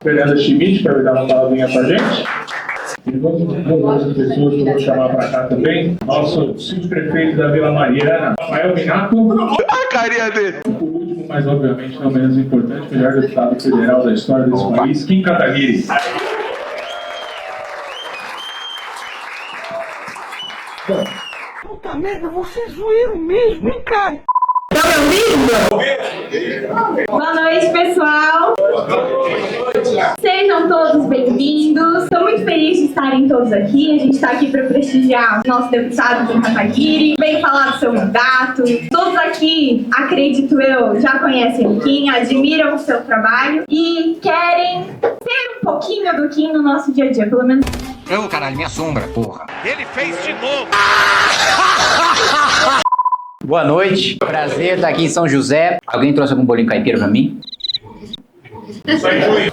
Fernanda Schmidt, para dar uma palavrinha para a gente. E vamos outras pessoas que eu vou chamar para cá também. Nosso subprefeito da Vila Mariana, Rafael Minato. A carinha dele. Por último, mas obviamente não menos importante, o melhor deputado federal da história desse país, Kim Kataguiri. Puta merda, você é zoeiro mesmo, hein, cara? Tá me ouvindo? Boa noite, pessoal. Sejam todos bem-vindos. Estou muito feliz de estarem todos aqui. A gente está aqui para prestigiar o nosso deputado Kim Kataguiri. Vem falar do seu mandato. Todos aqui, acredito eu, já conhecem o Kim, admiram o seu trabalho e querem ter um pouquinho do Kim no nosso dia a dia, pelo menos. Ô, caralho, me assombra, porra. Ele fez de novo. Boa noite, prazer estar aqui em São José. Alguém trouxe algum bolinho caipira pra mim?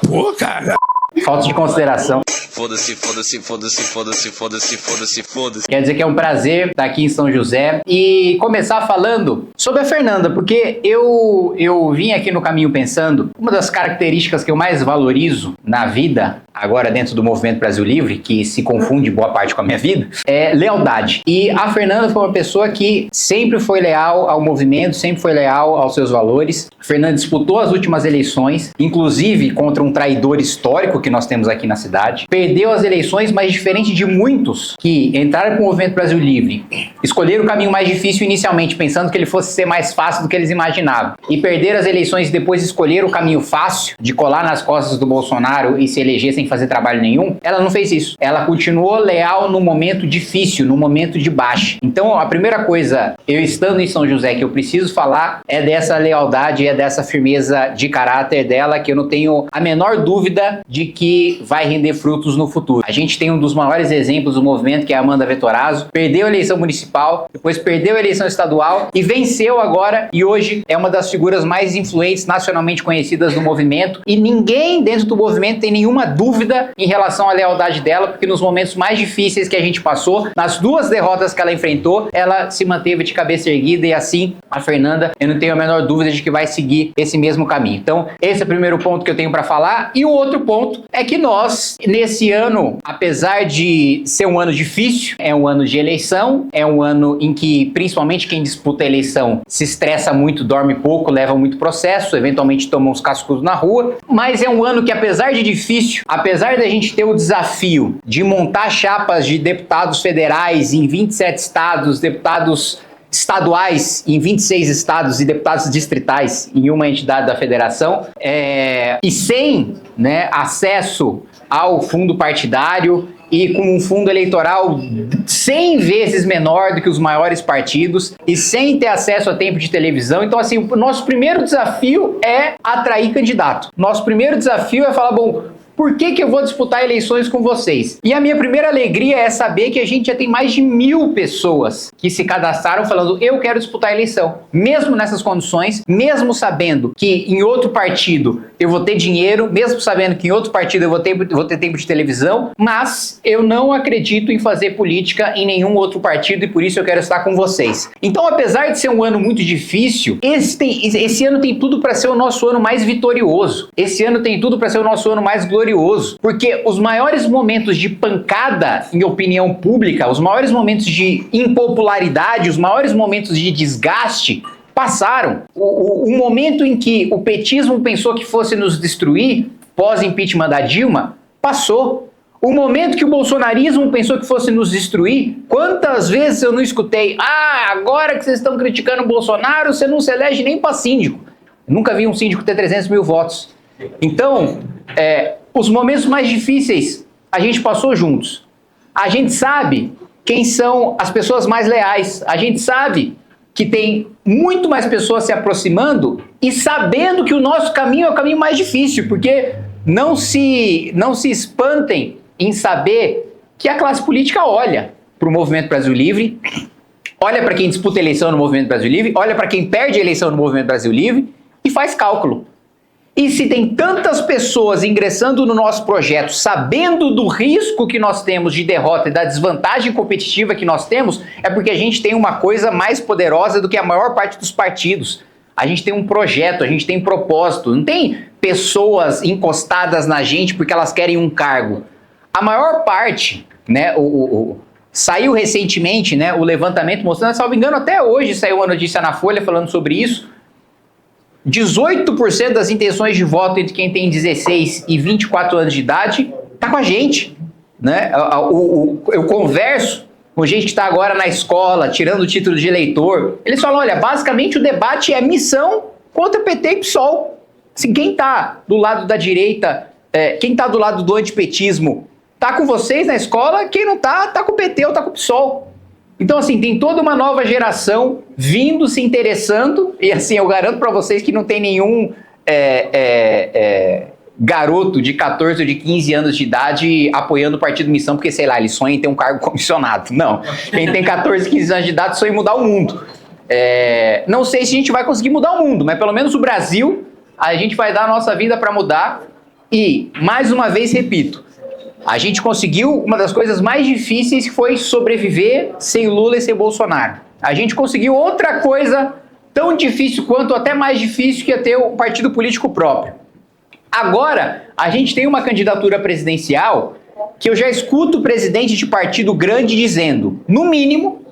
Pô, cara. Falta de consideração. Foda-se, foda-se, foda-se, foda-se, foda-se, foda-se, foda-se. Quer dizer que é um prazer estar aqui em São José e começar falando sobre a Fernanda, porque eu vim aqui no caminho pensando, uma das características que eu mais valorizo na vida, agora dentro do Movimento Brasil Livre, que se confunde boa parte com a minha vida, é lealdade. E a Fernanda foi uma pessoa que sempre foi leal ao movimento, sempre foi leal aos seus valores. A Fernanda disputou as últimas eleições, inclusive contra um traidor histórico que nós temos aqui na cidade. Perdeu as eleições, mas diferente de muitos que entraram para o Movimento Brasil Livre, escolheram o caminho mais difícil inicialmente, pensando que ele fosse ser mais fácil do que eles imaginavam, e perderam as eleições e depois escolheram o caminho fácil de colar nas costas do Bolsonaro e se eleger sem fazer trabalho nenhum. Ela não fez isso. Ela continuou leal no momento difícil, no momento de baixa. Então, a primeira coisa, eu estando em São José, que eu preciso falar é dessa lealdade, é dessa firmeza de caráter dela, que eu não tenho a menor dúvida de que vai render frutos no futuro. A gente tem um dos maiores exemplos do movimento, que é a Amanda Vettorazzo. Perdeu a eleição municipal, depois perdeu a eleição estadual e venceu agora, e hoje é uma das figuras mais influentes, nacionalmente conhecidas do movimento, e ninguém dentro do movimento tem nenhuma dúvida em relação à lealdade dela, porque nos momentos mais difíceis que a gente passou, nas duas derrotas que ela enfrentou, ela se manteve de cabeça erguida, e assim a Fernanda, eu não tenho a menor dúvida de que vai seguir esse mesmo caminho. Então, esse é o primeiro ponto que eu tenho para falar. E o outro ponto é que nós, nesse ano, apesar de ser um ano difícil, é um ano de eleição, é um ano em que principalmente quem disputa a eleição se estressa muito, dorme pouco, leva muito processo, eventualmente toma uns cascudos na rua, mas é um ano que, apesar de difícil, apesar da gente ter o desafio de montar chapas de deputados federais em 27 estados, deputados estaduais em 26 estados e deputados distritais em uma entidade da federação, e sem, né, acesso ao fundo partidário e com um fundo eleitoral 100 vezes menor do que os maiores partidos e sem ter acesso a tempo de televisão. Então, assim, o nosso primeiro desafio é atrair candidato. Nosso primeiro desafio é falar, bom, por que eu vou disputar eleições com vocês? E a minha primeira alegria é saber que a gente já tem mais de 1000 pessoas que se cadastraram falando, eu quero disputar a eleição. Mesmo nessas condições, mesmo sabendo que em outro partido eu vou ter dinheiro, mesmo sabendo que em outro partido eu vou ter tempo de televisão, mas eu não acredito em fazer política em nenhum outro partido e por isso eu quero estar com vocês. Então, apesar de ser um ano muito difícil, esse ano tem tudo para ser o nosso ano mais vitorioso. Esse ano tem tudo para ser o nosso ano mais glorioso. Porque os maiores momentos de pancada em opinião pública, os maiores momentos de impopularidade, os maiores momentos de desgaste passaram. O momento em que o petismo pensou que fosse nos destruir, pós-impeachment da Dilma, passou. O momento que o bolsonarismo pensou que fosse nos destruir, quantas vezes eu não escutei, agora que vocês estão criticando o Bolsonaro, você não se elege nem para síndico. Eu nunca vi um síndico ter 300 mil votos. Então, os momentos mais difíceis a gente passou juntos. A gente sabe quem são as pessoas mais leais. A gente sabe que tem muito mais pessoas se aproximando e sabendo que o nosso caminho é o caminho mais difícil, porque não se espantem em saber que a classe política olha para o Movimento Brasil Livre, olha para quem disputa a eleição no Movimento Brasil Livre, olha para quem perde a eleição no Movimento Brasil Livre e faz cálculo. E se tem tantas pessoas ingressando no nosso projeto, sabendo do risco que nós temos de derrota e da desvantagem competitiva que nós temos, é porque a gente tem uma coisa mais poderosa do que a maior parte dos partidos. A gente tem um projeto, a gente tem propósito. Não tem pessoas encostadas na gente porque elas querem um cargo. A maior parte, né, saiu recentemente, né, o levantamento mostrando, salvo engano, até hoje saiu uma notícia na Folha falando sobre isso. 18% das intenções de voto entre quem tem 16 e 24 anos de idade tá com a gente, né? Eu converso com gente que está agora na escola, tirando o título de eleitor. Eles falam, olha, basicamente o debate é missão contra PT e PSOL. Assim, quem está do lado da direita, quem está do lado do antipetismo, tá com vocês na escola, quem não tá com o PT ou tá com o PSOL. Então, assim, tem toda uma nova geração vindo, se interessando, e assim, eu garanto para vocês que não tem nenhum garoto de 14 ou de 15 anos de idade apoiando o Partido Missão, porque, sei lá, ele sonha em ter um cargo comissionado. Não. Quem tem 14, 15 anos de idade sonha em mudar o mundo. Não sei se a gente vai conseguir mudar o mundo, mas pelo menos o Brasil, a gente vai dar a nossa vida para mudar. E, mais uma vez, repito, a gente conseguiu uma das coisas mais difíceis, que foi sobreviver sem Lula e sem Bolsonaro. A gente conseguiu outra coisa tão difícil quanto, até mais difícil, que é ter um partido político próprio. Agora, a gente tem uma candidatura presidencial que eu já escuto o presidente de partido grande dizendo, no mínimo,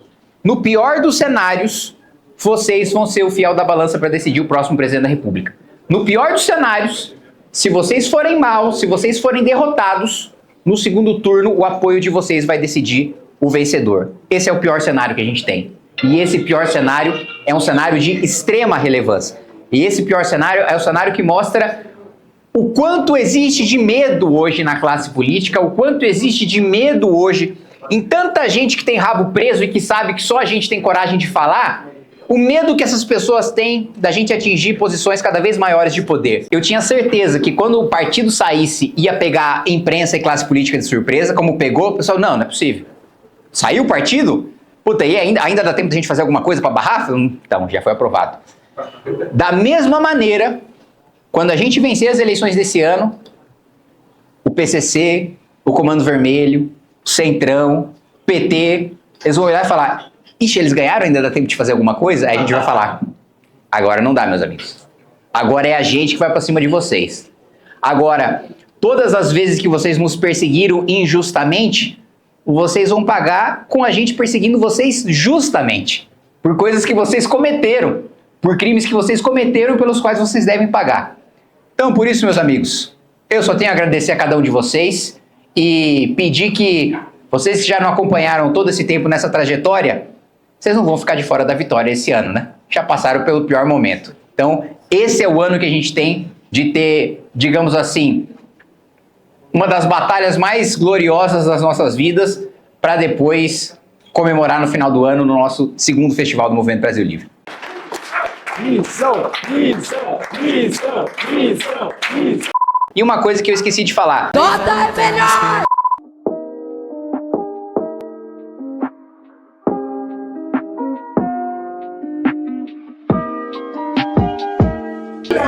no pior dos cenários, vocês vão ser o fiel da balança para decidir o próximo presidente da República. No pior dos cenários, se vocês forem mal, se vocês forem derrotados, no segundo turno o apoio de vocês vai decidir o vencedor. Esse é o pior cenário que a gente tem. E esse pior cenário é um cenário de extrema relevância. E esse pior cenário é o cenário que mostra o quanto existe de medo hoje na classe política, o quanto existe de medo hoje em tanta gente que tem rabo preso e que sabe que só a gente tem coragem de falar, o medo que essas pessoas têm da gente atingir posições cada vez maiores de poder. Eu tinha certeza que quando o partido saísse, ia pegar imprensa e classe política de surpresa, como pegou, o pessoal, não é possível. Saiu o partido? Puta, e ainda dá tempo de a gente fazer alguma coisa para barrar? Então, já foi aprovado. Da mesma maneira, quando a gente vencer as eleições desse ano, o PCC, o Comando Vermelho, o Centrão, o PT, eles vão olhar e falar, ixi, eles ganharam, ainda dá tempo de fazer alguma coisa? Aí a gente vai falar, agora não dá, meus amigos. Agora é a gente que vai pra cima de vocês. Agora, todas as vezes que vocês nos perseguiram injustamente, vocês vão pagar com a gente perseguindo vocês justamente. Por coisas que vocês cometeram. Por crimes que vocês cometeram pelos quais vocês devem pagar. Então, por isso, meus amigos, eu só tenho a agradecer a cada um de vocês e pedir que vocês que já não acompanharam todo esse tempo nessa trajetória, vocês não vão ficar de fora da vitória esse ano, né? Já passaram pelo pior momento. Então, esse é o ano que a gente tem de ter, digamos assim, uma das batalhas mais gloriosas das nossas vidas para depois comemorar no final do ano no nosso segundo Festival do Movimento Brasil Livre. E uma coisa que eu esqueci de falar. Tota é melhor!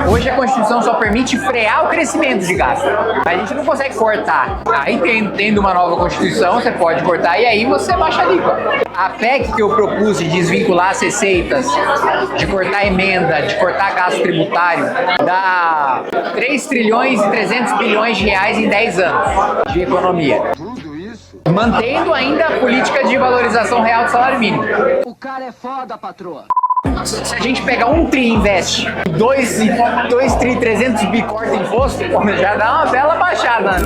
Hoje a Constituição só permite frear o crescimento de gasto. A gente não consegue cortar. Aí tendo uma nova Constituição, você pode cortar e aí você baixa a alíquota. A PEC que eu propus de desvincular as receitas, de cortar emenda, de cortar gasto tributário, dá 3 trilhões e 300 bilhões de reais em 10 anos de economia. Mantendo ainda a política de valorização real do salário mínimo. O cara é foda, patroa. Se a gente pegar 1 tri e investe, 2 tri 300 bi corta imposto, já dá uma bela baixada.